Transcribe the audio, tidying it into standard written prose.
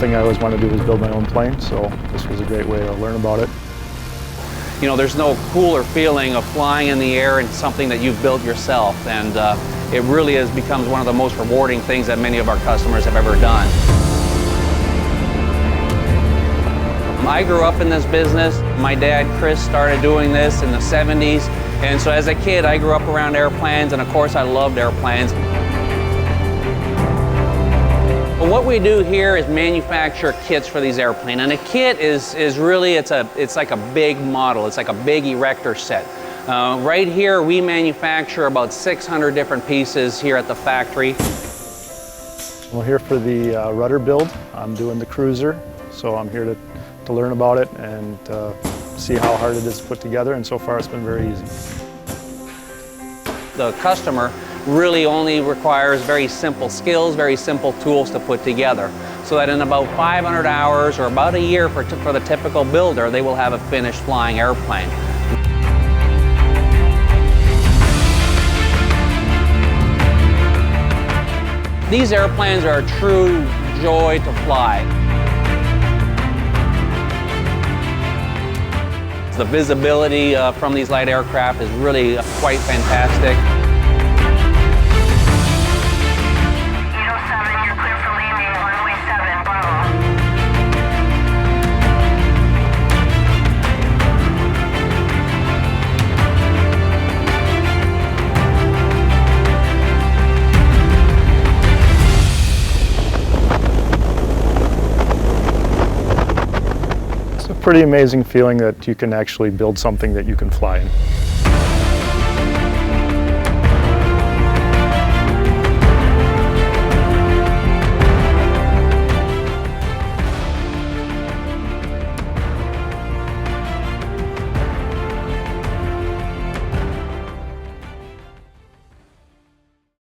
thing I always wanted to do was build my own plane, so this was a great way to learn about it. You know, there's no cooler feeling of flying in the air in something that you've built yourself, and it really has become one of the most rewarding things that many of our customers have ever done. I grew up in this business. My dad, Chris, started doing this in the 70s, and so as a kid I grew up around airplanes, and of course I loved airplanes. But what we do here is manufacture kits for these airplanes, and a kit is really, it's like a big model, it's like a big erector set. Right here we manufacture about 600 different pieces here at the factory. We're here for the rudder build. I'm doing the cruiser, so I'm here to learn about it and see how hard it is to put together, and so far it's been very easy. The customer really only requires very simple skills, very simple tools to put together, so that in about 500 hours or about a year for the typical builder, they will have a finished flying airplane. These airplanes are a true joy to fly. The visibility from these light aircraft is really quite fantastic. Pretty amazing feeling that you can actually build something that you can fly in.